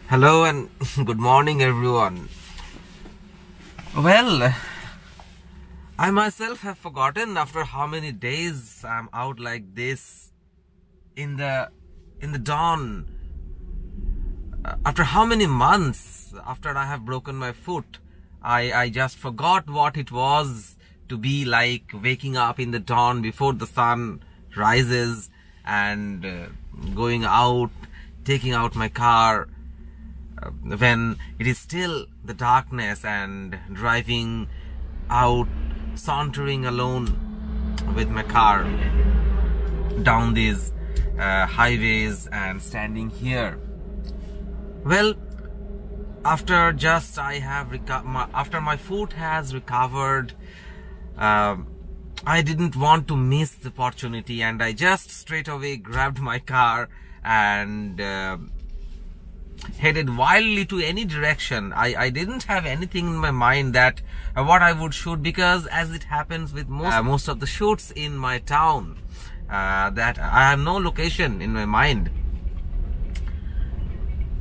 Hello and good morning, everyone. Well, I myself have forgotten after how many days I'm out like this in the dawn. After how many months after I have broken my foot, I just forgot what it was to be like waking up in the dawn before the sun rises and going out, taking out my car when it is still the darkness, and driving out, sauntering alone with my car down these highways and standing here. Well, after my foot has recovered, I didn't want to miss the opportunity, and I just straight away grabbed my car and headed wildly to any direction. I didn't have anything in my mind that what I would shoot, because as it happens with most of the shoots in my town, that I have no location in my mind,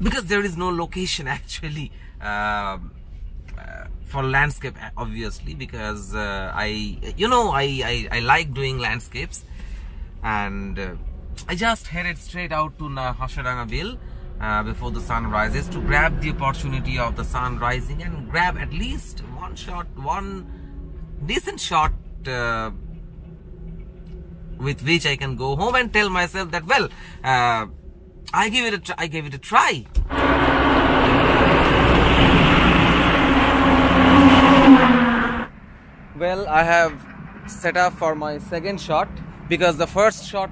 because there is no location actually for landscape, obviously, because I like doing landscapes, and I just headed straight out to Hasharanga Bill before the sun rises, to grab the opportunity of the sun rising and grab at least one decent shot with which I can go home and tell myself that, well, I gave it a try. Well, I have set up for my second shot, because the first shot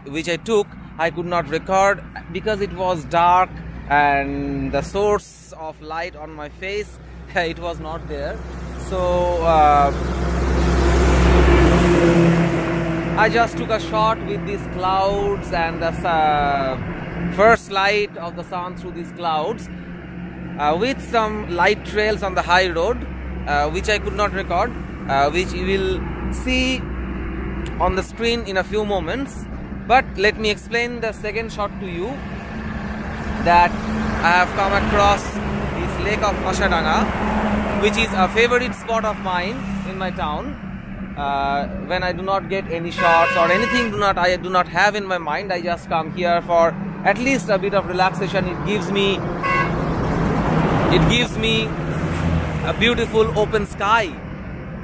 which I took, I could not record because it was dark and the source of light on my face, it was not there. So I just took a shot with these clouds and the first light of the sun through these clouds, with some light trails on the high road, which I could not record, which you will see on the screen in a few moments. But let me explain the second shot to you, that I have come across this lake of Hasharanga, which is a favorite spot of mine in my town. When I do not get any shots or anything I do not have in my mind, I just come here for at least a bit of relaxation. It gives me a beautiful open sky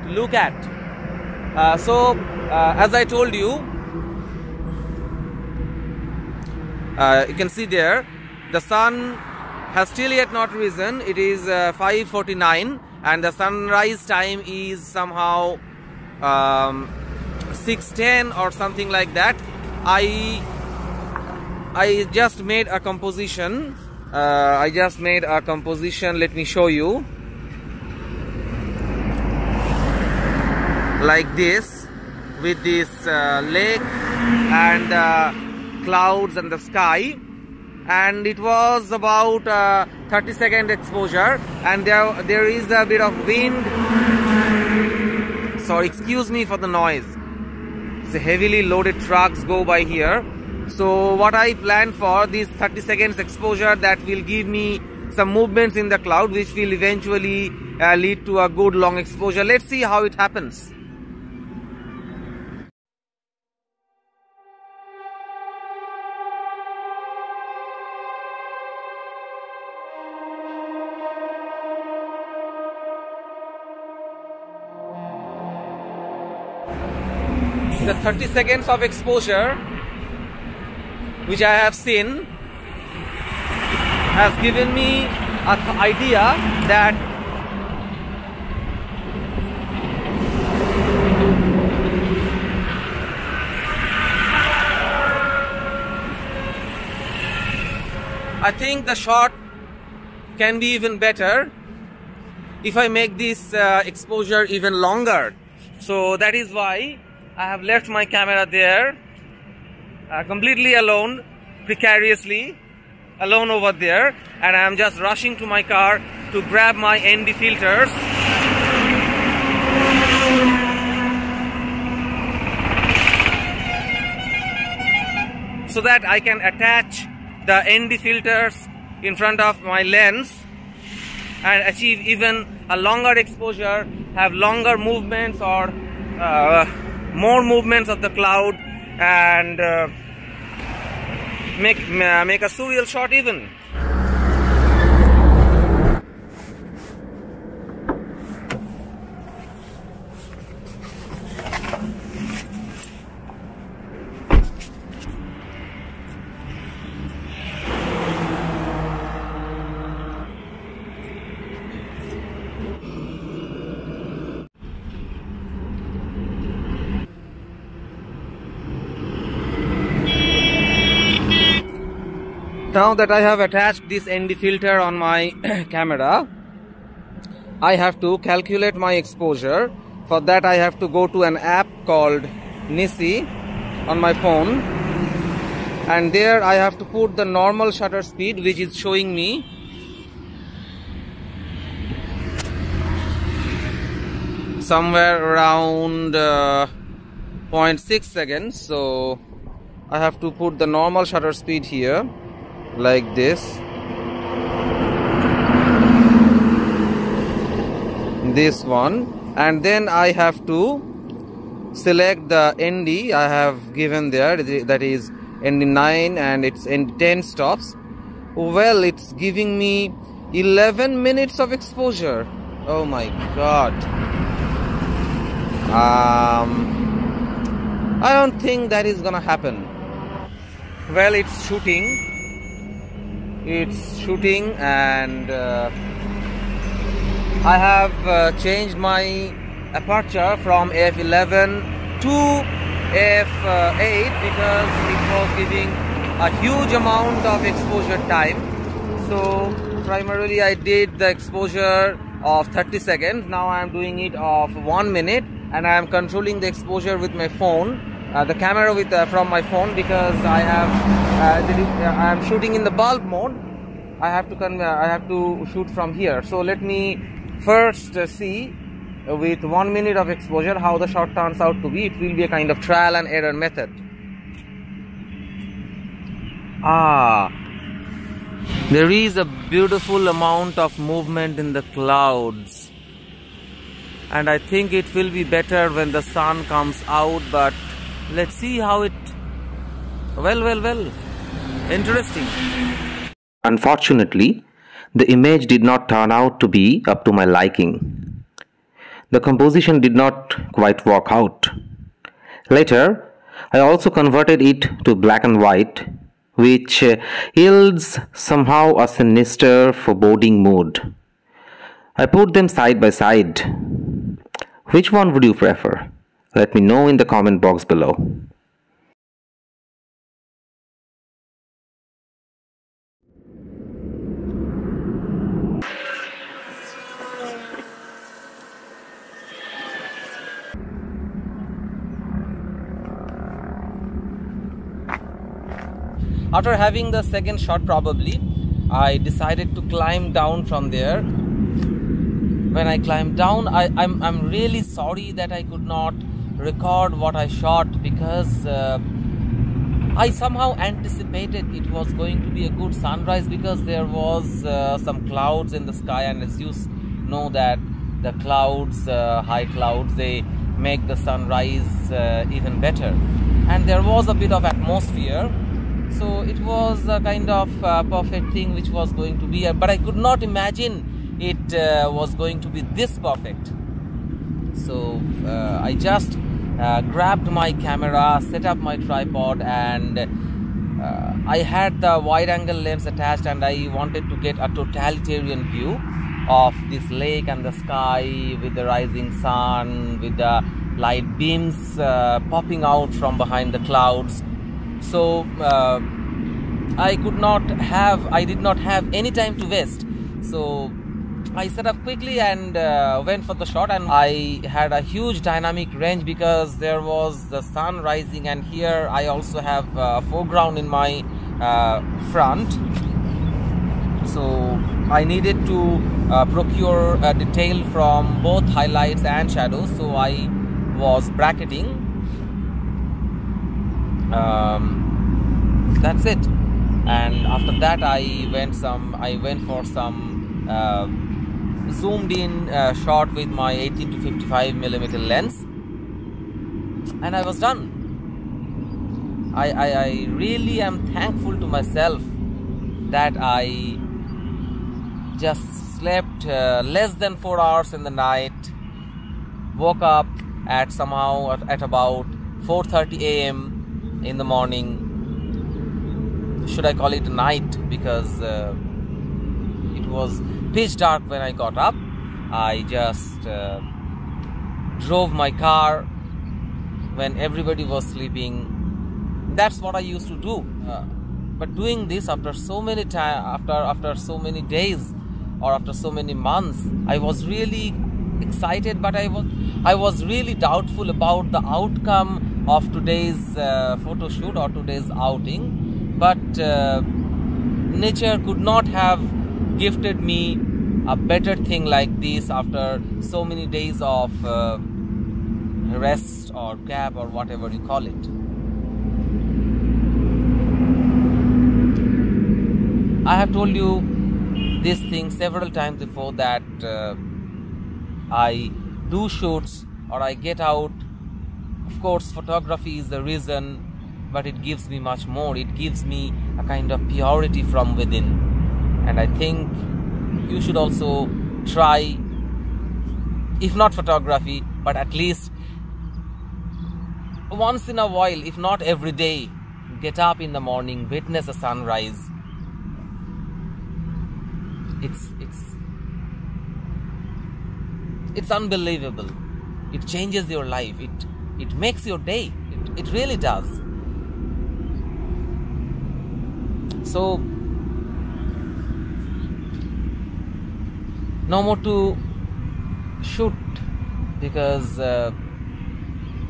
to look at. So as I told you, you can see there, the sun has still yet not risen. It is 5:49 and the sunrise time is somehow 6:10 or something like that. I just made a composition. Let me show you. Like this, with this lake and clouds and the sky, and it was about 30-second exposure, and there is a bit of wind. Sorry, excuse me for the noise. It's heavily loaded trucks go by here. So what I planned for this 30 seconds exposure, that will give me some movements in the cloud, which will eventually lead to a good long exposure. Let's see how it happens. The 30 seconds of exposure which I have seen has given me an idea that I think the shot can be even better if I make this exposure even longer. So that is why I have left my camera there, completely alone, precariously alone over there, and I am just rushing to my car to grab my ND filters. so that I can attach the ND filters in front of my lens and achieve even a longer exposure, have longer movements or more movements of the cloud, and make a surreal shot even. Now that I have attached this ND filter on my camera, I have to calculate my exposure. For that I have to go to an app called Nisi on my phone, and there I have to put the normal shutter speed, which is showing me somewhere around 0.6 seconds. So I have to put the normal shutter speed here like this. This one, and then I have to select the ND I have given there, that is ND 9, and it's ND 10 stops. Well, it's giving me 11 minutes of exposure. Oh my god. I don't think that is gonna happen. Well, it's shooting, and I have changed my aperture from f11 to f8 because it was giving a huge amount of exposure time. So primarily I did the exposure of 30 seconds. Now I am doing it of 1 minute, and I am controlling the exposure with my phone, the camera with from my phone, because I am shooting in the bulb mode. I have to shoot from here. So let me first see with 1 minute of exposure how the shot turns out to be. It will be a kind of trial and error method. There is a beautiful amount of movement in the clouds, and I think it will be better when the sun comes out, but let's see how it... Well, interesting. Unfortunately, the image did not turn out to be up to my liking. The composition did not quite work out. Later, I also converted it to black and white, which yields somehow a sinister, foreboding mood. I put them side by side. Which one would you prefer? Let me know in the comment box below. After having the second shot, probably, I decided to climb down from there. When I climbed down, I'm really sorry that I could not record what I shot, because I somehow anticipated it was going to be a good sunrise, because there was some clouds in the sky, and as you know that the clouds, high clouds, they make the sunrise even better. And there was a bit of atmosphere. So it was a kind of perfect thing which was going to be, but I could not imagine it was going to be this perfect. So I just grabbed my camera, set up my tripod, and I had the wide angle lens attached, and I wanted to get a totalitarian view of this lake and the sky with the rising sun, with the light beams popping out from behind the clouds. So I did not have any time to waste. So I set up quickly and went for the shot, and I had a huge dynamic range because there was the sun rising, and here I also have foreground in my front. So I needed to procure a detail from both highlights and shadows, so I was bracketing. that's it. And after that I went for some zoomed in shot with my 18 to 55 millimeter lens, and I was done. I really am thankful to myself that I just slept less than 4 hours in the night, woke up at about 4:30 a.m. in the morning. Should I call it night, because it was pitch dark when I got up. I just drove my car when everybody was sleeping. That's what I used to do. But doing this after so many after so many days or after so many months, I was really excited, but I was really doubtful about the outcome of today's photo shoot or today's outing. But nature could not have gifted me a better thing like this after so many days of rest or gap or whatever you call it. I have told you this thing several times before, that I do shoots or I get out. Of course, photography is the reason, but it gives me much more. It gives me a kind of purity from within. And I think you should also try, if not photography, but at least once in a while, if not every day, get up in the morning, witness a sunrise. It's unbelievable. It changes your life. It makes your day. It really does. So no more to shoot, because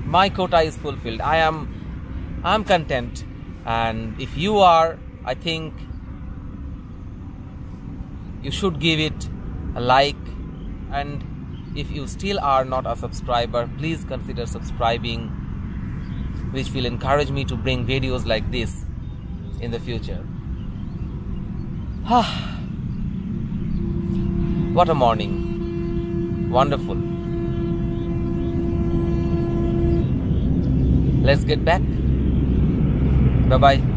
my quota is fulfilled. I'm content, and if you are, I think you should give it a like. And if you still are not a subscriber, please consider subscribing, which will encourage me to bring videos like this in the future. What a morning. Wonderful. Let's get back. Bye-bye.